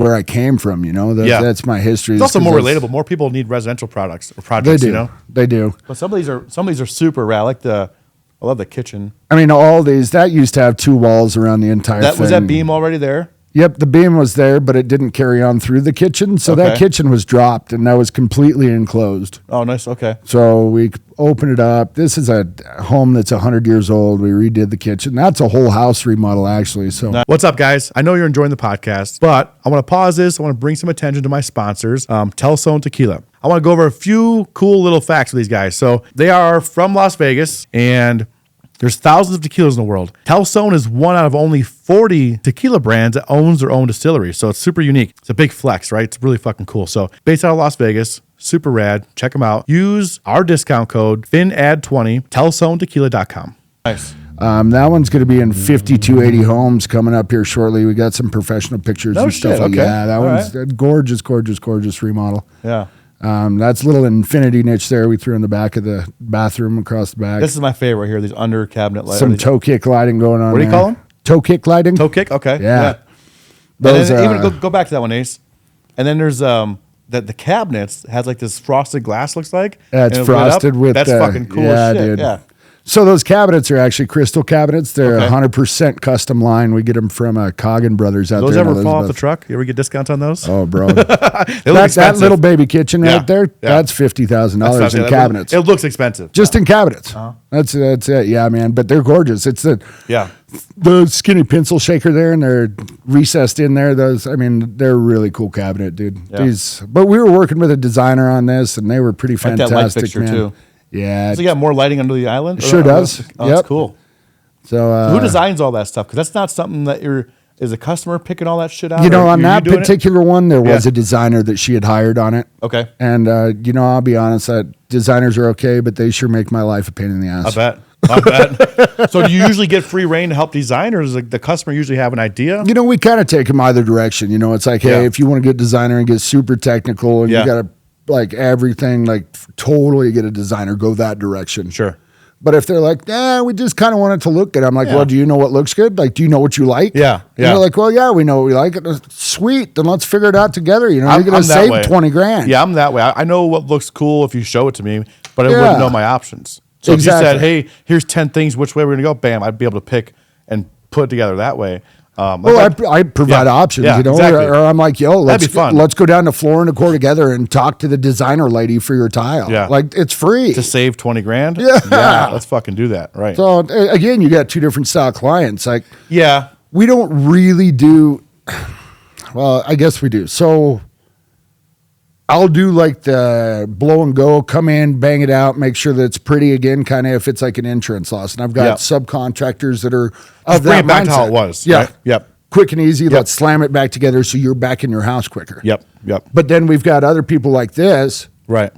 where I came from, that's my history. It's also more relatable. More people need residential products or projects, They do. But some of these are super rad. I love the kitchen. I mean, all these, that used to have 2 walls around the entire thing. Was that beam already there? Yep, the beam was there, but it didn't carry on through the kitchen. So that kitchen was dropped, and that was completely enclosed. Oh, nice. Okay. So we opened it up. This is a home that's 100 years old. We redid the kitchen. That's a whole house remodel, actually. So what's up, guys? I know you're enjoying the podcast, but I want to pause this. I want to bring some attention to my sponsors, Telson Tequila. I want to go over a few cool little facts with these guys. So they are from Las Vegas, and there's thousands of tequilas in the world. Telson is one out of only 40 tequila brands that owns their own distillery. So it's super unique. It's a big flex, right? It's really fucking cool. So based out of Las Vegas, super rad. Check them out. Use our discount code FINAD20, TelsonTequila.com. Nice. That one's going to be in 5280 homes coming up here shortly. We got some professional pictures and stuff. Okay. Yeah, that one's a gorgeous remodel. Yeah. That's a little infinity niche there we threw in the back of the bathroom across the back. This is my favorite here, these under cabinet lights. Some toe kick lighting going on. What do you call them? Toe kick lighting. Toe kick? Okay. Yeah. Those, even go back to that one, Ace. And then there's the cabinets has like this frosted glass, looks like. Yeah, it's frosted with that's fucking cool as shit. Dude. Yeah. So those cabinets are actually crystal cabinets. They're 100% custom line. We get them from Coggin Brothers out there. Those ever fall off the Elizabeth. truck? You ever get discounts on those? Oh, bro. that little baby kitchen right there, that's $50,000 in cabinets. It looks expensive. Just in cabinets. That's it. Yeah, man. But they're gorgeous. It's the skinny pencil shaker there, and they're recessed in there. They're a really cool cabinet, dude. Yeah. But we were working with a designer on this, and they were pretty fantastic, like that light fixture man. Too. Yeah. So you got more lighting under the island? Sure does. That's cool. So who designs all that stuff? Because that's not something that is a customer picking all that shit out? On that particular one, there was a designer that she had hired on it. Okay. And, I'll be honest, that designers are okay, but they sure make my life a pain in the ass. I bet. So do you usually get free reign to help design, or does the customer usually have an idea? We kind of take them either direction. It's like, hey, if you want to get designer and get super technical and you got to like everything, like totally get a designer, go that direction. Sure. But if they're like, we just kind of want it to look good. I'm like, well, do you know what looks good? Like, do you know what you like? Yeah. And they're like, well, yeah, we know what we like. Sweet. Then let's figure it out together. You're going to save $20,000. Yeah, I'm that way. I know what looks cool if you show it to me, but I wouldn't know my options. So if you said, hey, here's 10 things, which way we're going to go, bam, I'd be able to pick and put it together that way. I provide options, exactly. or I'm like, that'd be fun. Let's go down to Floor & Decor together and talk to the designer lady for your tile. Yeah. Like, it's free. To save $20,000? Yeah. Let's fucking do that. Right. So, again, you got 2 different style clients. Like, we don't really do, well, I guess we do. So, I'll do like the blow and go, come in, bang it out, make sure that it's pretty again, kind of if it's like an insurance loss. And I've got subcontractors that are of that mindset. Back to how it was. Yeah. Right? Yep. Quick and easy. Let's slam it back together so you're back in your house quicker. Yep. But then we've got other people like this. Right.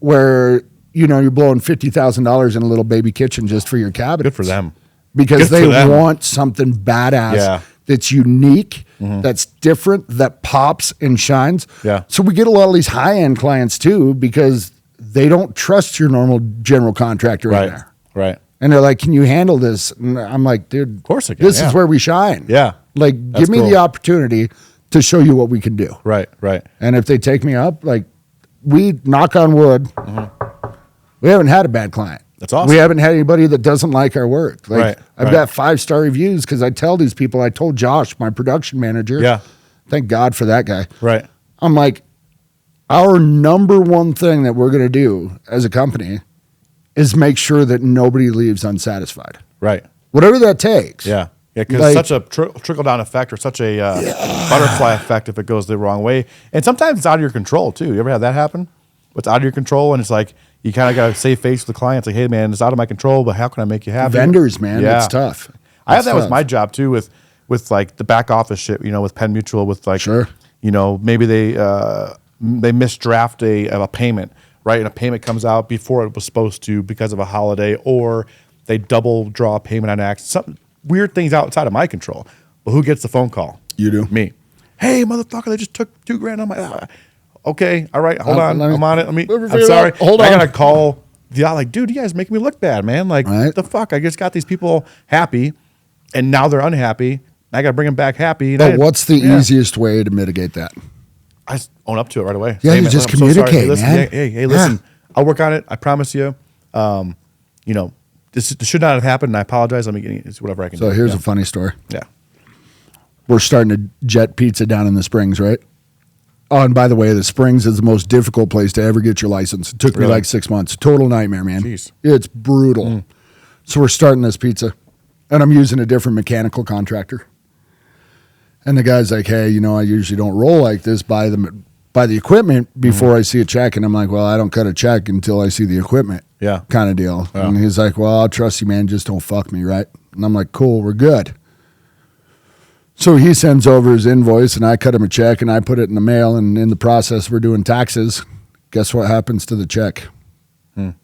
Where, you're blowing $50,000 in a little baby kitchen just for your cabinets. Good for them. Because they want something badass that's unique, that's different, that pops and shines. Yeah. So we get a lot of these high-end clients too because they don't trust your normal general contractor in there. Right. And they're like, can you handle this? And I'm like, dude, of course I can. This is where we shine. Yeah. Like, give me the opportunity to show you what we can do. Right. And if they take me up, like, we knock on wood, we haven't had a bad client. That's awesome. We haven't had anybody that doesn't like our work. Like, I've got 5-star reviews because I tell these people, I told Josh, my production manager. Yeah. Thank God for that guy. Right. I'm like, our number one thing that we're going to do as a company is make sure that nobody leaves unsatisfied. Right. Whatever that takes. Yeah. Yeah, because it's such a trickle-down effect or such a butterfly effect if it goes the wrong way. And sometimes it's out of your control, too. You ever had that happen? It's out of your control, and it's like you kind of got to save face with the client. It's like, hey, man, it's out of my control, but how can I make you happy? Vendors, man, it's tough. I have that with my job, too, with like the back office shit, with Penn Mutual, with like, maybe they misdraft a payment, right? And a payment comes out before it was supposed to because of a holiday, or they double draw a payment on accident. Some weird things outside of my control. But who gets the phone call? You do. Me. Hey, motherfucker, they just took $2,000 on my... Okay, all right, hold on. I'm on it. I'm sorry. Hold on. I gotta call like, dude, you guys making me look bad, man. Like, what the fuck? I just got these people happy, and now they're unhappy I got to bring them back happy. But what's the easiest way to mitigate that? I just own up to it right away. Yeah, you just communicate, hey, listen, man. Hey, listen, I'll work on it. I promise you. This should not have happened, and I apologize. Let me get it's whatever I can do. So here's a funny story. Yeah. We're starting to jet pizza down in the Springs, right? Oh, and by the way, the Springs is the most difficult place to ever get your license. It took me like 6 months. Total nightmare, man. Jeez. It's brutal. So we're starting this pizza, and I'm using a different mechanical contractor. And the guy's like, hey, I usually don't roll like this by the equipment before I see a check. And I'm like, well, I don't cut a check until I see the equipment. Yeah. Kind of deal. Yeah. And he's like, well, I'll trust you, man. Just don't fuck me, right? And I'm like, cool, we're good. So he sends over his invoice, and I cut him a check, and I put it in the mail. And in the process, we're doing taxes. Guess what happens to the check? It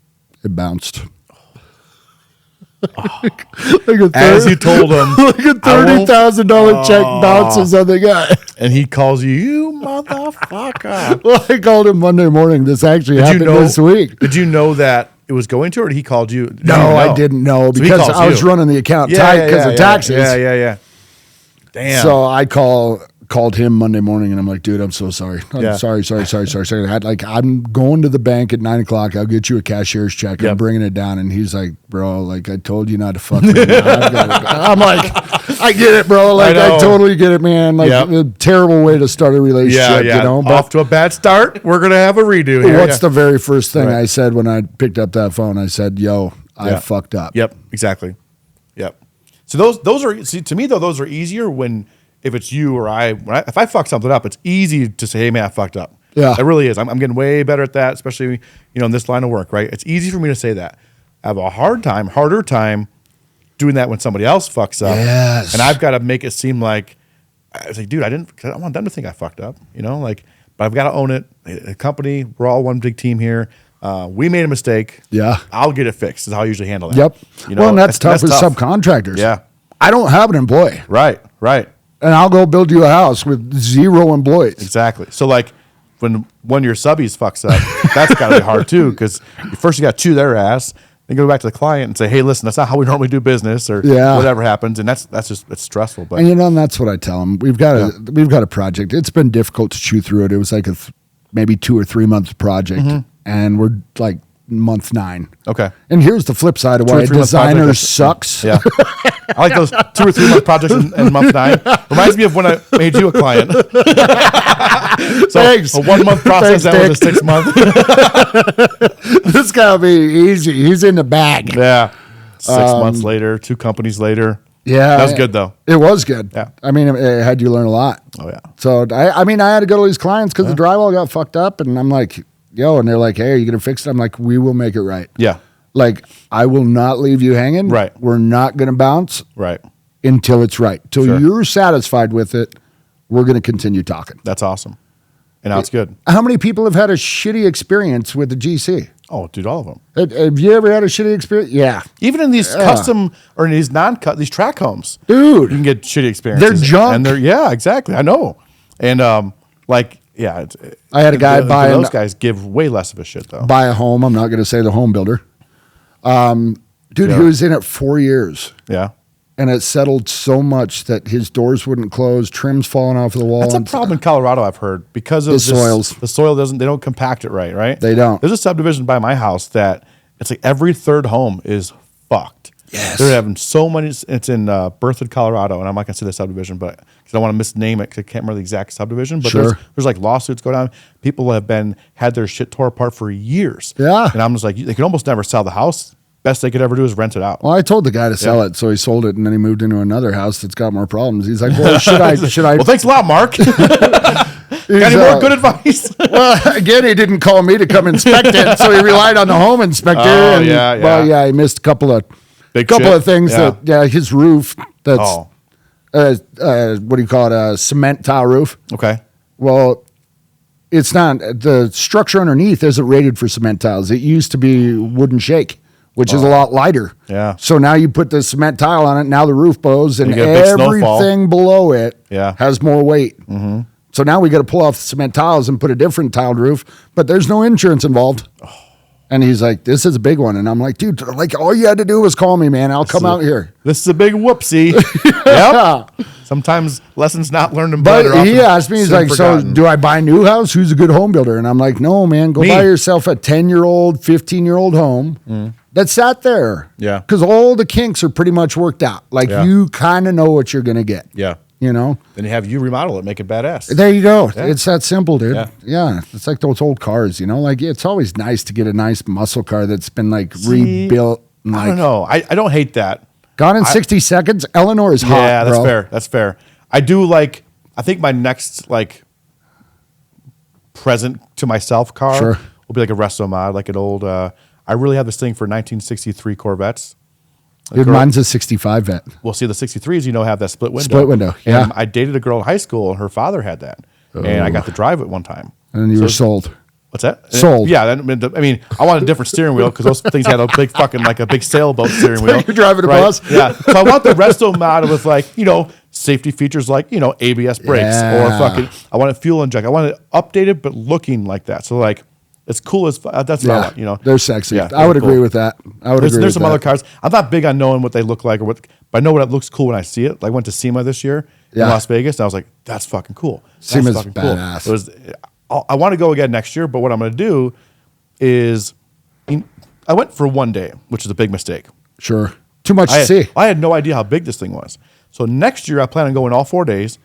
bounced. As you told him, like a $30,000 check bounces on the guy. And he calls you motherfucker. Well, I called him Monday morning. This actually happened this week. Did you know that it was going to, or did he called you? I didn't know because I was running the account tight because of taxes. Yeah. Damn. So I called him Monday morning, and I'm like, dude, I'm so sorry. I'm sorry. I'm going to the bank at 9:00. I'll get you a cashier's check. I'm bringing it down. And he's like, bro, I told you not to fuck me. I'm like, I get it, bro. I totally get it, man. A terrible way to start a relationship, But off to a bad start. We're going to have a redo here. What's the very first thing I said when I picked up that phone? I said, yo, I fucked up. Yep, exactly. Yep. So those are, to me, though, those are easier if it's you or if I fuck something up, it's easy to say, hey, man, I fucked up. Yeah. It really is. I'm getting way better at that, especially, in this line of work, right? It's easy for me to say that. I have a harder time doing that when somebody else fucks up. Yes. And I've got to make it seem like, I was like, dude, I don't want them to think I fucked up, but I've got to own it. The company, we're all one big team here. We made a mistake. Yeah. I'll get it fixed is how I usually handle that. Yep. And that's tough with subcontractors. Yeah. I don't have an employee. Right. And I'll go build you a house with 0 employees. Exactly. So when one of your subbies fucks up, that's got to be hard too, because first you got to chew their ass, then go back to the client and say, hey, listen, that's not how we normally do business, or whatever happens, and that's just, it's stressful. But and that's what I tell them. We've got a project. It's been difficult to chew through it. It was like maybe 2 or 3 month project, and we're like month 9. Okay. And here's the flip side of why a designer sucks. Yeah. I like those 2 or 3 month projects in month 9. Reminds me of when I made you a client. So Thanks. a 1 month process, that was a 6 month. This gotta be easy. He's in the bag. Yeah. 6 months later, 2 companies later. Yeah. That was good though. It was good. Yeah. I mean, it had you learn a lot. Oh yeah. So I had to go to these clients because the drywall got fucked up, and I'm like, yo, and they're like, hey, are you gonna fix it? I'm like, we will make it right. Yeah. I will not leave you hanging. Right. We're not going to bounce. Right. Until it's right. Till you're satisfied with it, we're going to continue talking. That's awesome. And now it's good. How many people have had a shitty experience with the GC? Oh, dude, all of them. Have you ever had a shitty experience? Yeah. Even in these custom or in these non-cut, these track homes. Dude. You can get shitty experiences. They're junk. And exactly. I know. And I had a guy buy those guys give way less of a shit though. Buy a home. I'm not going to say the home builder. Dude, he was in it 4 years. Yeah. And it settled so much that his doors wouldn't close, trim's falling off of the wall. That's a problem in Colorado, I've heard, because of the soils. The soil they don't compact it right? They don't. There's a subdivision by my house that it's like every third home is fucked. Yes. They're having so many. It's in Berthoud, Colorado, and I'm not going to say the subdivision, but because I don't want to misname it, because I can't remember the exact subdivision. But there's like lawsuits going on. People have had their shit tore apart for years. Yeah. And I'm just like, they can almost never sell the house. Best they could ever do is rent it out. Well, I told the guy to sell it, so he sold it, and then he moved into another house that's got more problems. He's like, well, should I? Well, thanks a lot, Mark. Got any more good advice? Well, again, he didn't call me to come inspect it, so he relied on the home inspector. Oh, and, yeah. Well, he missed a couple of things that his roof that's what do you call it? A cement tile roof. Okay. Well, it's not. The structure underneath isn't rated for cement tiles. It used to be wooden shake, which is a lot lighter. Yeah. So now you put the cement tile on it. Now the roof bows, and everything below it has more weight. Mm-hmm. So now we got to pull off the cement tiles and put a different tiled roof, but there's no insurance involved. And he's like, this is a big one. And I'm like, dude, like all you had to do was call me, man. I'll come out here. This is a big whoopsie. Yep. Sometimes lessons not learned in bed. But he asked me, he's like, forgotten. So do I buy a new house? Who's a good home builder? And I'm like, no, man, go buy yourself a 10-year-old, 15-year-old home that sat there. Yeah. Because all the kinks are pretty much worked out. Like you kind of know what you're going to get. Yeah. You know? Then you have you remodel it, make it badass. There you go. Yeah. It's that simple, dude. Yeah. It's like those old cars, you know? Like it's always nice to get a nice muscle car that's been like rebuilt. And, I don't know. I don't hate that. Gone in 60 seconds. Eleanor is hot, yeah, that's bro. fair. That's fair. I do like, I think my next like present to myself car will be like a resto mod, like an old, I really have this thing for 1963 Corvettes. Dude, mine's a 65 vet. Well, see, the 63s, you know, have that split window. Split window, yeah. And I dated a girl in high school, and her father had that. And I got to drive it one time. And you were sold. What's that? Sold. Yeah, I mean, I want a different steering wheel because those things had a big fucking, like a big sailboat steering wheel. You're driving a bus? Yeah. So I want the resto mod with like, you know, safety features like, you know, ABS brakes or fucking, I want a fuel inject. I want it updated, but looking like that. So like, it's cool as that's what I want, you know. They're sexy. Yeah, I would agree with that. There's some other cars. I'm not big on knowing what they look like but I know what it looks cool when I see it. Like I went to SEMA this year in Las Vegas, and I was like, that's fucking cool. SEMA's fucking badass. I want to go again next year, but what I'm going to do is I went for one day, which is a big mistake. Sure. Too much to see. I had no idea how big this thing was. So next year I plan on going all 4 days,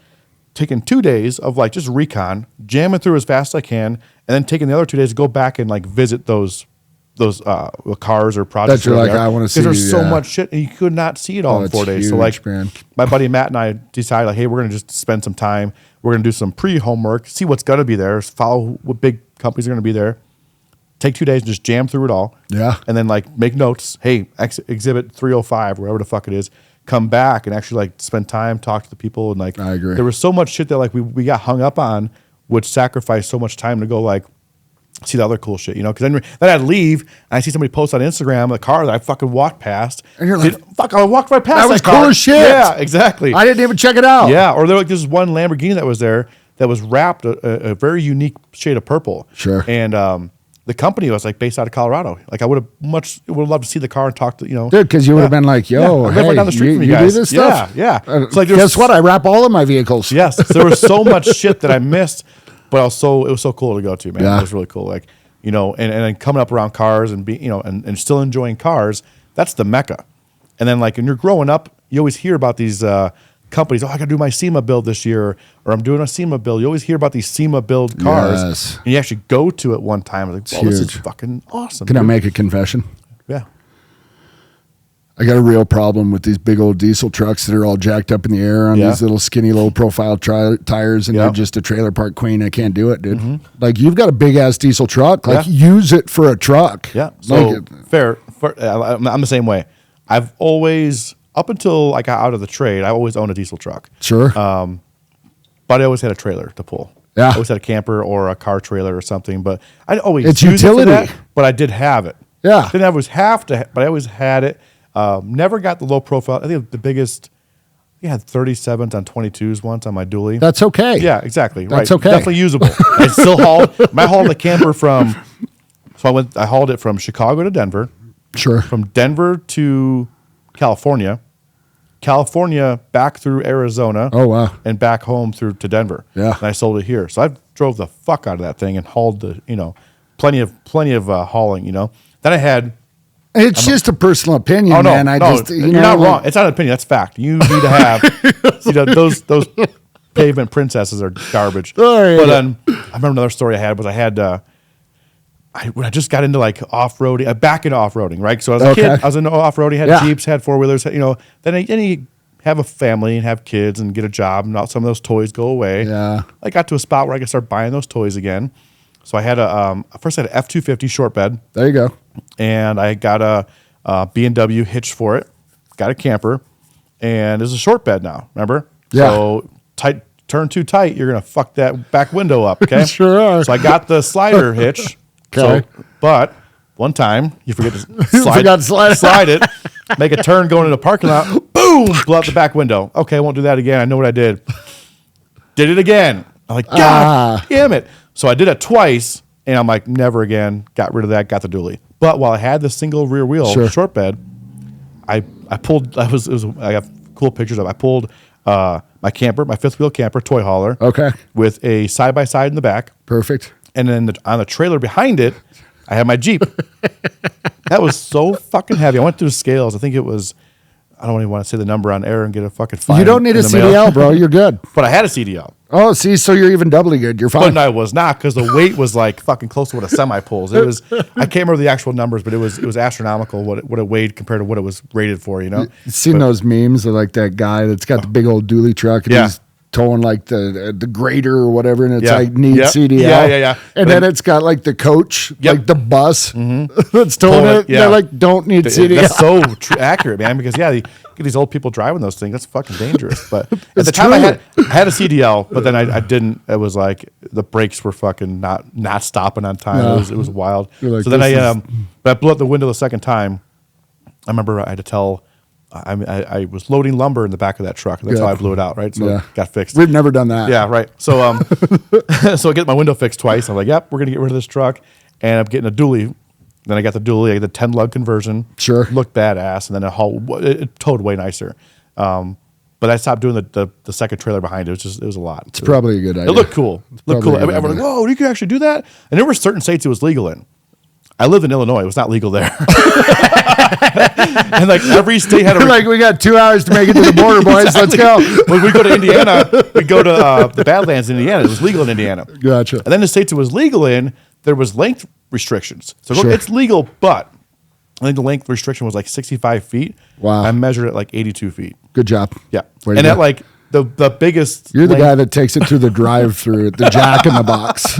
taking 2 days of like just recon, jamming through as fast as I can, and then taking the other 2 days to go back and like visit those cars or projects. That you're like, I want to see. Because there's so much shit, and you could not see it all in 4 days. Huge, so like, man. my buddy Matt and I decided like, hey, we're gonna just spend some time. We're gonna do some pre-homework, see what's gonna be there, follow what big companies are gonna be there. Take 2 days and just jam through it all. Yeah. And then like make notes. Hey, exhibit 305, wherever the fuck it is. Come back and actually like spend time, talk to the people, and like I agree. There was so much shit that like we got hung up on, which sacrificed so much time to go like see the other cool shit, you know? Because then I'd leave and I see somebody post on Instagram a car that I fucking walked past, and you're like, "Fuck, I walked right past that was that car." Cool as shit. Yeah, exactly. I didn't even check it out. Yeah, or there like this one Lamborghini that was there that was wrapped a very unique shade of purple. Sure. And the company was like based out of Colorado. Like I would have loved to see the car and talk to, you know. Dude, because you would have been like, yo, I live hey, right down the street from you you guys. do this stuff? Yeah. It's like, guess what? I wrap all of my vehicles. Yes. There was so much shit that I missed, but it was so cool to go to, man. Yeah. It was really cool. Like, you know, and then coming up around cars and be, you know, and still enjoying cars, that's the mecca. And then like when you're growing up, you always hear about these companies, I got to do my SEMA build this year, or I'm doing a SEMA build. You always hear about these SEMA build cars, and you actually go to it one time. I was like, this is fucking awesome. Can I make a confession? Yeah. I got a real problem with these big old diesel trucks that are all jacked up in the air on these little skinny, low profile tires, and they're just a trailer park queen. I can't do it, dude. Mm-hmm. Like, you've got a big ass diesel truck. Like, use it for a truck. Yeah. So fair. I'm the same way. I've always, up until I got out of the trade, I always owned a diesel truck. Sure. But I always had a trailer to pull. Yeah. I always had a camper or a car trailer or something, but I always it's used utility. it for that, but I did have it. Yeah. Didn't always have to, but I always had it. Never got the low profile. I think the biggest, I had 37s on 22s once on my dually. That's okay. Yeah, exactly. That's right. okay. Definitely usable. I still hauled the camper from, I hauled it from Chicago to Denver. Sure. From Denver to California back through Arizona. Oh, wow. And back home to Denver. Yeah. And I sold it here. So I drove the fuck out of that thing and hauled plenty of hauling, you know. Then I had. It's just a personal opinion, oh, no, man. You're not wrong. It's not an opinion. That's fact. You need to have, those pavement princesses are garbage. Oh, yeah. But then I remember another story I had was when I just got into like off-roading, back into off-roading, right? So as a kid, I was into off-roading, had Jeeps, had four-wheelers, then you have a family and have kids and get a job, and some of those toys go away. Yeah. I got to a spot where I could start buying those toys again. So I had first I had an F-250 short bed. There you go. And I got a B&W hitch for it, got a camper, and there's a short bed now, remember? Yeah. So turn too tight, you're going to fuck that back window up, okay? Sure are. So I got the slider hitch. Okay. But one time, you forget to slide it, make a turn going into the parking lot, boom, blow out the back window. Okay, I won't do that again. I know what I did. Did it again. I'm like, God damn it. So I did it twice, And I'm like, never again. Got rid of that. Got the dually. But while I had the single rear wheel short bed, I pulled. I got cool pictures of. I pulled my camper, my fifth wheel camper, toy hauler. Okay. With a side by side in the back. Perfect. And then on the trailer behind it, I had my Jeep. That was so fucking heavy. I went through the scales. I think it was. I don't even want to say the number on air and get a fucking fine. You don't need a CDL, bro. You're good. But I had a CDL. Oh, see, so you're even doubly good. You're fine. But I was not, because the weight was like fucking close to what a semi pulls. It was. I can't remember the actual numbers, but it was astronomical what it weighed compared to what it was rated for. You know. You seen those memes of like that guy that's got the big old dually truck and he's towing like the grader or whatever, and it's like need CDL. Yeah. And then it's got like the coach, like the bus that's towing it. Yeah. They're like, don't need CDL. That's so accurate, man. Because you get these old people driving those things. That's fucking dangerous. But at the time, I had a CDL, but then I didn't. It was like the brakes were fucking not stopping on time. No. It was wild. Like, so then I blew up the window the second time. I remember I had to tell. I was loading lumber in the back of that truck. That's how I blew it out, right? So it got fixed. We've never done that. Yeah, right. So so I get my window fixed twice. I'm like, yep, we're gonna get rid of this truck, and I'm getting a dually. Then I got the dually. I got the 10 lug conversion. Sure, looked badass, and then it towed way nicer. But I stopped doing the second trailer behind it. It was a lot. It's probably a good idea. It looked cool. Everyone's like, whoa, you can actually do that. And there were certain states it was legal in. I lived in Illinois. It was not legal there. And like every state had like, we got 2 hours to make it to the border, boys. Exactly. Let's go. When we go to Indiana, we go to the Badlands in Indiana. It was legal in Indiana. Gotcha. And then the states it was legal in, there was length restrictions. So it's legal, but I think the length restriction was like 65 feet. Wow. I measured it like 82 feet. Good job. Yeah. And at like the biggest. You're the guy that takes it through the drive-through at the Jack in the Box.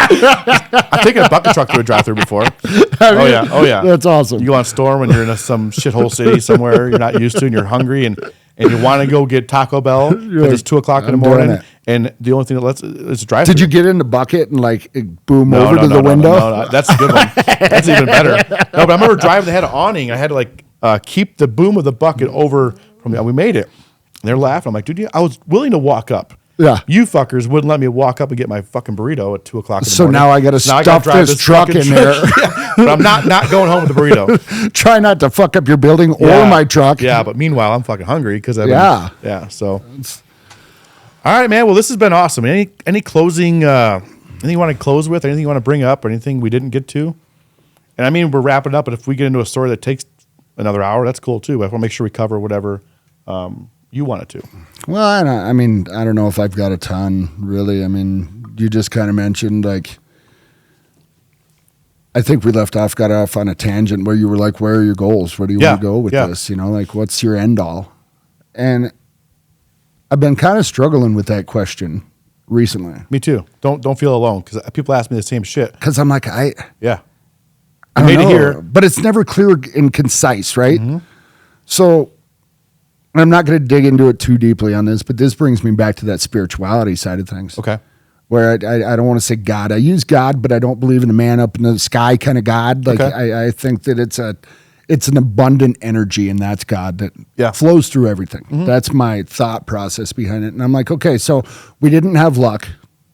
I've taken a bucket truck through a drive-through before. Oh yeah. That's awesome. You go on Storm when you're in some shithole city somewhere you're not used to, and you're hungry, and you want to go get Taco Bell because it's 2:00 in the morning, and the only thing that lets is a drive-through. Did you get in the bucket and like boom over to the window? No, that's a good one. That's even better. No, but I remember driving. They had an awning. I had to like keep the boom of the bucket over from the. We made it. And they're laughing. I'm like, dude, I was willing to walk up. Yeah. You fuckers wouldn't let me walk up and get my fucking burrito at 2:00 in the morning. So now I got to stuff this truck in there. Yeah, but I'm not going home with the burrito. Try not to fuck up your building or my truck. Yeah, but meanwhile, I'm fucking hungry because So, all right, man. Well, this has been awesome. Any closing? Anything you want to close with? Anything you want to bring up? Or anything we didn't get to? And I mean, we're wrapping up. But if we get into a story that takes another hour, that's cool too. But I want to make sure we cover whatever. You wanted to. Well, I don't know if I've got a ton, really. I mean, you just kind of mentioned, like, I think we got off on a tangent where you were like, where are your goals? Where do you want to go with this? You know, like, what's your end all? And I've been kind of struggling with that question recently. Me too. Don't feel alone, because people ask me the same shit. Because I'm like, I don't know, here, but it's never clear and concise, right? Mm-hmm. So I'm not going to dig into it too deeply on this, but this brings me back to that spirituality side of things. Okay. Where I don't want to say God. I use God, but I don't believe in a man up in the sky kind of God. Like I think that it's an abundant energy, and that's God that flows through everything. Mm-hmm. That's my thought process behind it. And I'm like, okay, so we didn't have luck,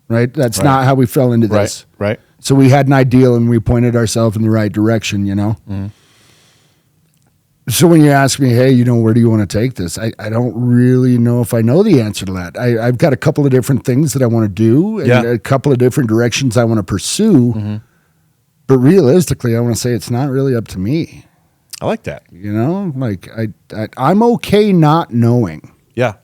right? That's not how we fell into this. Right. So we had an ideal and we pointed ourselves in the right direction, you know? Mm-hmm. So when you ask me, hey, you know, where do you want to take this? I don't really know if I know the answer to that. I've got a couple of different things that I want to do and a couple of different directions I want to pursue. Mm-hmm. But realistically, I want to say it's not really up to me. I like that. You know, like I'm okay not knowing. Yeah.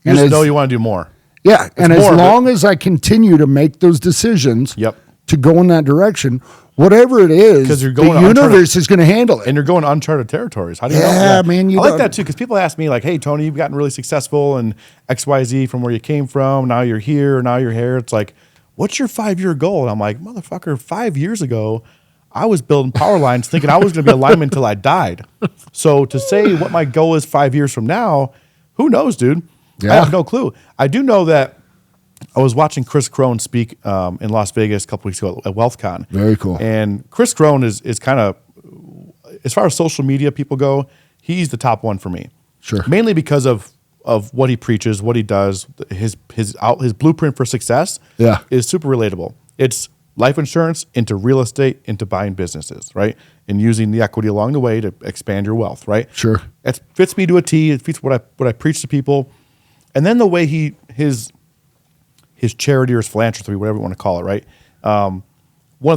You just know you want to do more. Yeah. It's and as long as I continue to make those decisions to go in that direction, whatever it is, the universe is going to handle it. And you're going uncharted territories. How do you know? Yeah, man. I like that too, because people ask me like, hey, Tony, you've gotten really successful in XYZ from where you came from. Now you're here. Now you're here. It's like, what's your 5-year goal? And I'm like, motherfucker, 5 years ago, I was building power lines thinking I was going to be a lineman until I died. So to say what my goal is 5 years from now, who knows, dude? Yeah. I have no clue. I do know that I was watching Chris Crone speak in Las Vegas a couple weeks ago at WealthCon. Very cool. And Chris Crone is kind of, as far as social media people go, he's the top one for me. Sure. Mainly because of what he preaches, what he does, his blueprint for success is super relatable. It's life insurance into real estate, into buying businesses, right? And using the equity along the way to expand your wealth, right? Sure. It fits me to a T. It fits what I preach to people. And then the way his charity or his philanthropy, whatever you want to call it, right?